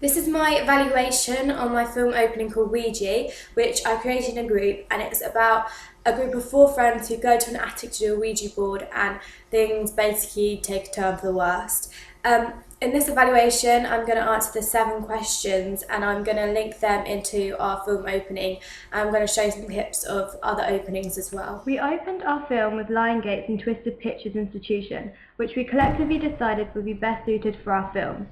This is my evaluation on my film opening called Ouija, which I created in a group, and it's about a group of 4 friends who go to an attic to do a Ouija board, and things basically take a turn for the worst. In this evaluation, I'm going to answer the 7 questions, and I'm going to link them into our film opening. I'm going to show some clips of other openings as well. We opened our film with Lion Gates and Twisted Pictures Institution, which we collectively decided would be best suited for our film,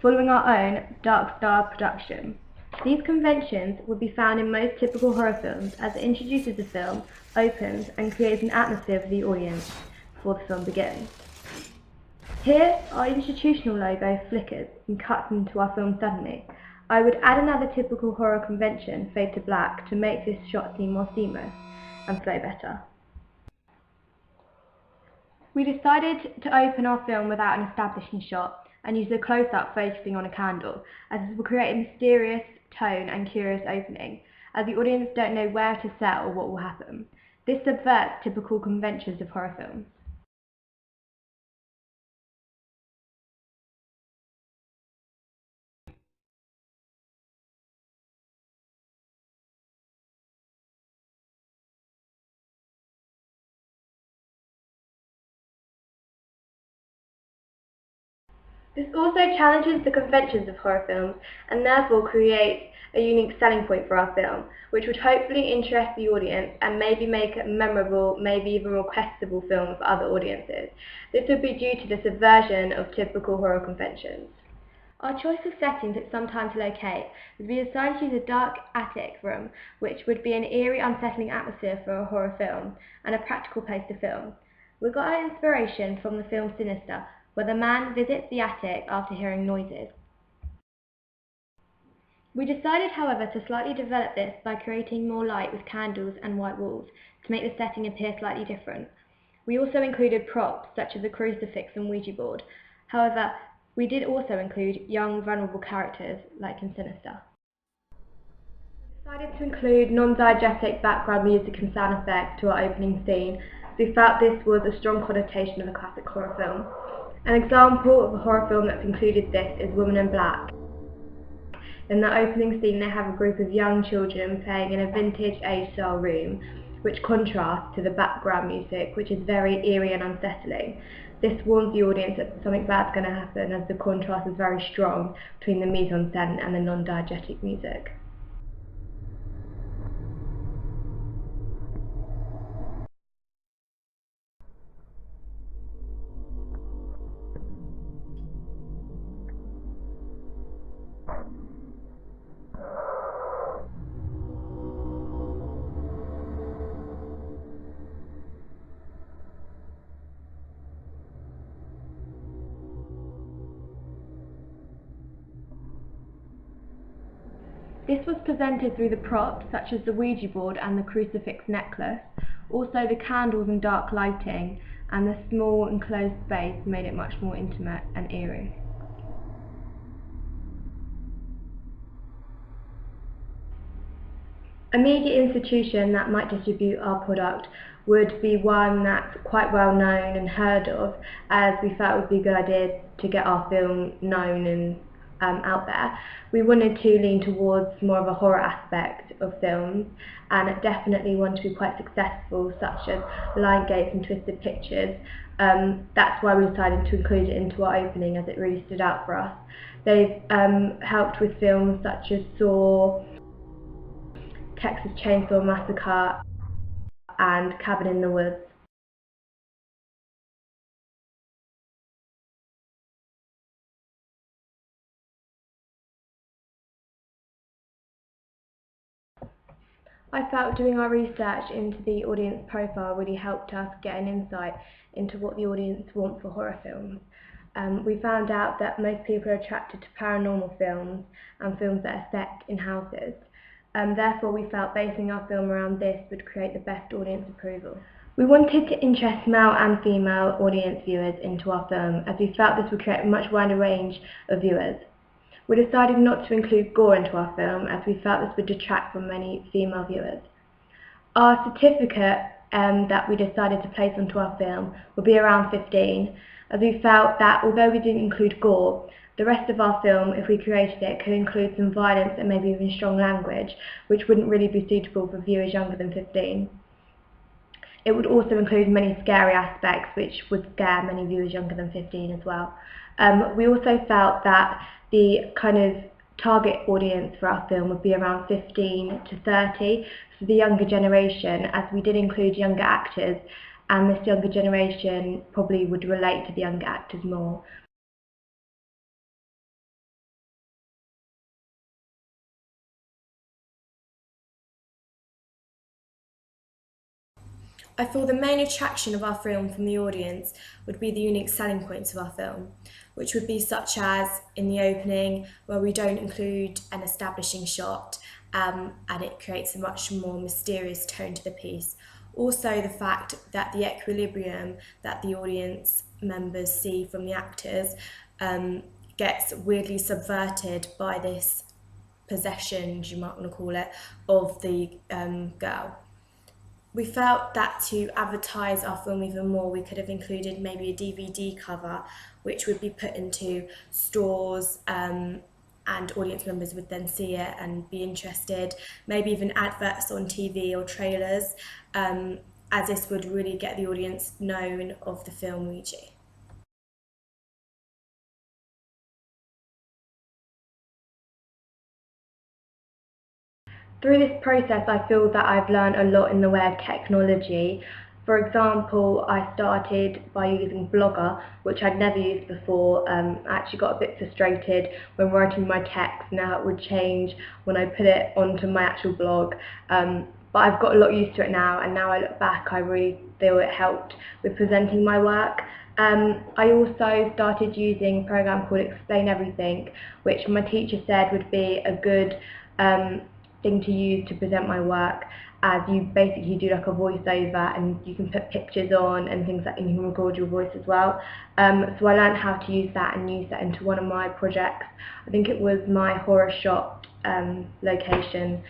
following our own Dark Star production. These conventions would be found in most typical horror films, as it introduces the film, opens, and creates an atmosphere for the audience before the film begins. Here, our institutional logo flickers and cuts into our film suddenly. I would add another typical horror convention, fade to black, to make this shot seem more seamless and flow better. We decided to open our film without an establishing shot and use a close-up focusing on a candle, as this will create a mysterious tone and curious opening, as the audience don't know where to set or what will happen. This subverts typical conventions of horror films. This also challenges the conventions of horror films and therefore creates a unique selling point for our film, which would hopefully interest the audience and maybe make it a memorable, maybe even requestable film for other audiences. This would be due to the subversion of typical horror conventions. Our choice of setting took some time to locate, as we decided to use a dark attic room, which would be an eerie, unsettling atmosphere for a horror film, and a practical place to film. We got our inspiration from the film Sinister, where the man visits the attic after hearing noises. We decided, however, to slightly develop this by creating more light with candles and white walls to make the setting appear slightly different. We also included props such as a crucifix and Ouija board. However, we did also include young, vulnerable characters like in Sinister. We decided to include non-diegetic background music and sound effects to our opening scene. We felt this was a strong connotation of a classic horror film. An example of a horror film that's included this is Woman in Black. In the opening scene, they have a group of young children playing in a vintage age-style room, which contrasts to the background music, which is very eerie and unsettling. This warns the audience that something bad's going to happen, as the contrast is very strong between the mise-en-scène and the non-diegetic music. This was presented through the props such as the Ouija board and the crucifix necklace. Also, the candles and dark lighting and the small enclosed space made it much more intimate and eerie. A media institution that might distribute our product would be one that's quite well known and heard of, as we felt it would be a good idea to get our film known and out there. We wanted to lean towards more of a horror aspect of films, and it definitely wanted to be quite successful, such as Lion Gates and Twisted Pictures. That's why we decided to include it into our opening, as it really stood out for us. They've helped with films such as Saw, Texas Chainsaw Massacre, and Cabin in the Woods. I felt doing our research into the audience profile really helped us get an insight into what the audience want for horror films. We found out that most people are attracted to paranormal films and films that are set in houses. Therefore, we felt basing our film around this would create the best audience approval. We wanted to interest male and female audience viewers into our film, as we felt this would create a much wider range of viewers. We decided not to include gore into our film, as we felt this would detract from many female viewers. Our certificate that we decided to place onto our film would be around 15, as we felt that although we didn't include gore, the rest of our film, if we created it, could include some violence and maybe even strong language, which wouldn't really be suitable for viewers younger than 15. It would also include many scary aspects which would scare many viewers younger than 15 as well. We also felt that the kind of target audience for our film would be around 15 to 30, so the younger generation, as we did include younger actors, and this younger generation probably would relate to the younger actors more. I feel the main attraction of our film from the audience would be the unique selling points of our film, which would be such as in the opening where we don't include an establishing shot and it creates a much more mysterious tone to the piece. Also the fact that the equilibrium that the audience members see from the actors gets weirdly subverted by this possession, you might want to call it, of the girl. We felt that to advertise our film even more, we could have included maybe a DVD cover, which would be put into stores and audience members would then see it and be interested. Maybe even adverts on TV or trailers, as this would really get the audience known of the film Ouija. Through this process, I feel that I've learned a lot in the way of technology. For example, I started by using Blogger, which I'd never used before. I actually got a bit frustrated when writing my text and how it would change when I put it onto my actual blog. But I've got a lot used to it now, and now I look back, I really feel it helped with presenting my work. I also started using a program called Explain Everything, which my teacher said would be a good thing to use to present my work, as you basically do like a voiceover and you can put pictures on and things like that, and you can record your voice as well. So I learned how to use that and use that into one of my projects. I think it was my horror shop location.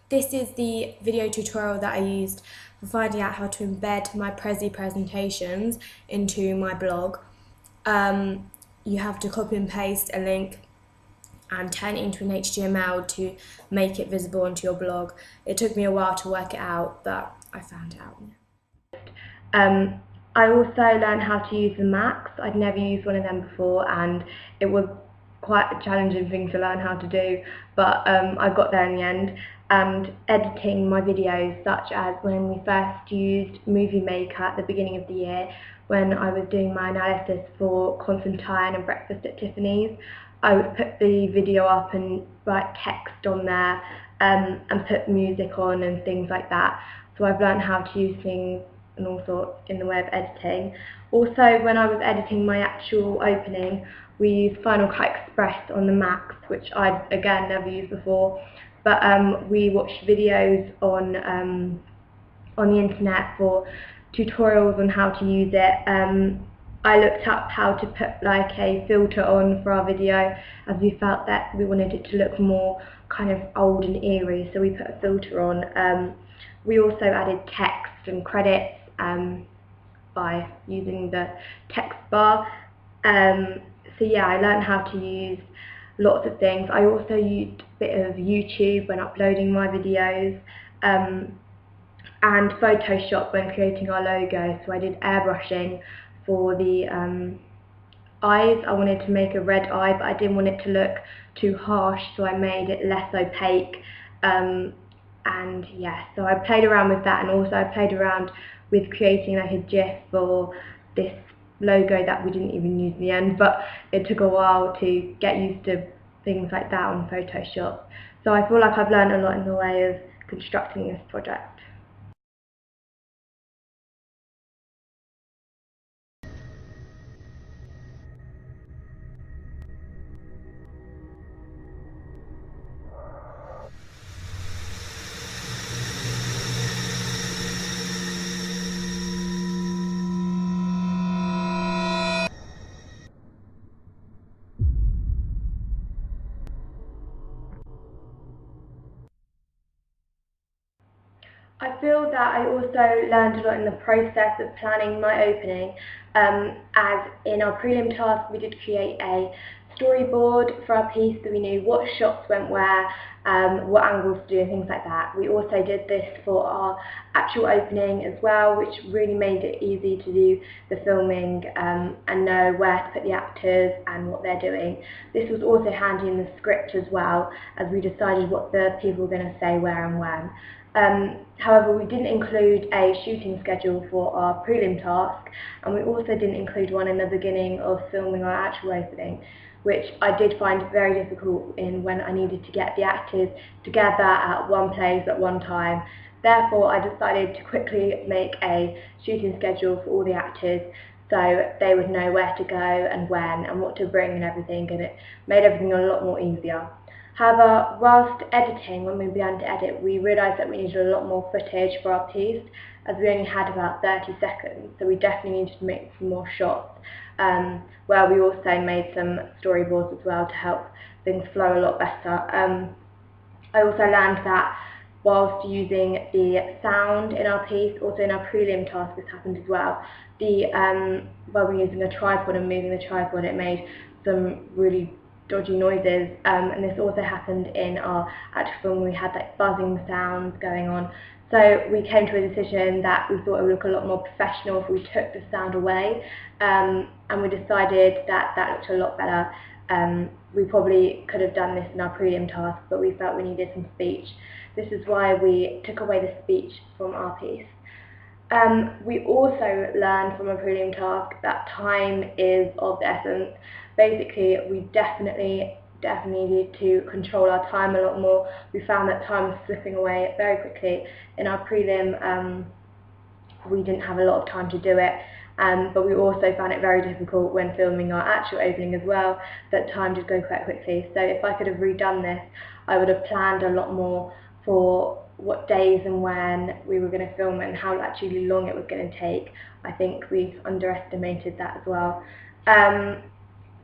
This is the video tutorial that I used for finding out how to embed my Prezi presentations into my blog. You have to copy and paste a link and turn it into an HTML to make it visible onto your blog. It took me a while to work it out, but I found it out. I also learned how to use the Macs. I'd never used one of them before, and it was quite a challenging thing to learn how to do, but I got there in the end. And editing my videos, such as when we first used Movie Maker at the beginning of the year, when I was doing my analysis for Constantine and Breakfast at Tiffany's, I would put the video up and write text on there and put music on and things like that. So I've learned how to use things and all sorts in the way of editing. Also, when I was editing my actual opening, we used Final Cut Express on the Macs, which I'd again never used before. But we watched videos on the internet for tutorials on how to use it. I looked up how to put like a filter on for our video, as we felt that we wanted it to look more kind of old and eerie, so we put a filter on. We also added text and credits by using the text bar. So yeah, I learned how to use lots of things. I also used a bit of YouTube when uploading my videos, and Photoshop when creating our logo. So I did airbrushing for the eyes. I wanted to make a red eye, but I didn't want it to look too harsh, so I made it less opaque. And yeah, so I played around with that, and also I played around with creating like a GIF for this logo that we didn't even use in the end, but it took a while to get used to things like that on Photoshop. So I feel like I've learned a lot in the way of constructing this project. feel that I also learned a lot in the process of planning my opening, as in our prelim task we did create a storyboard for our piece so we knew what shots went where, what angles to do and things like that. We also did this for our actual opening as well, which really made it easy to do the filming and know where to put the actors and what they're doing. This was also handy in the script as well, as we decided what the people were going to say where and when. However, we didn't include a shooting schedule for our prelim task, and we also didn't include one in the beginning of filming our actual opening, which I did find very difficult in when I needed to get the actors together at one place at one time. Therefore, I decided to quickly make a shooting schedule for all the actors so they would know where to go and when and what to bring and everything, and it made everything a lot more easier. However, whilst editing, when we began to edit, we realised that we needed a lot more footage for our piece, as we only had about 30 seconds, so we definitely needed to make some more shots, where we also made some storyboards as well to help things flow a lot better. I also learned that whilst using the sound in our piece, also in our prelim task this happened as well, while we're using a tripod and moving the tripod, it made some really dodgy noises, and this also happened in our actual film. We had like buzzing sounds going on, so we came to a decision that we thought it would look a lot more professional if we took the sound away, and we decided that that looked a lot better. We probably could have done this in our prelim task, but we felt we needed some speech. This is why we took away the speech from our piece. We also learned from a prelim task that time is of the essence. Basically, we definitely needed to control our time a lot more. We found that time was slipping away very quickly. In our prelim, we didn't have a lot of time to do it, but we also found it very difficult when filming our actual opening as well, that time did go quite quickly. So if I could have redone this, I would have planned a lot more for what days and when we were going to film and how actually long it was going to take. I think we underestimated that as well.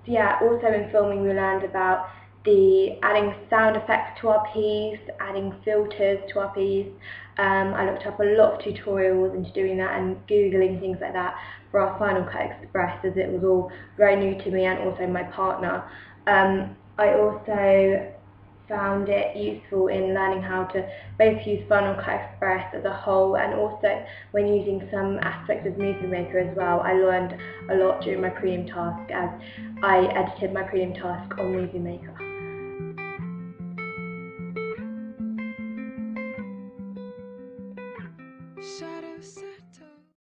Yeah, also in filming we learned about adding sound effects to our piece, adding filters to our piece. I looked up a lot of tutorials into doing that and Googling things like that for our Final Cut Express, as it was all very new to me and also my partner. I also found it useful in learning how to both use Final Cut Express as a whole and also when using some aspects of Movie Maker as well. I learned a lot during my prelim task as I edited my prelim task on Movie Maker.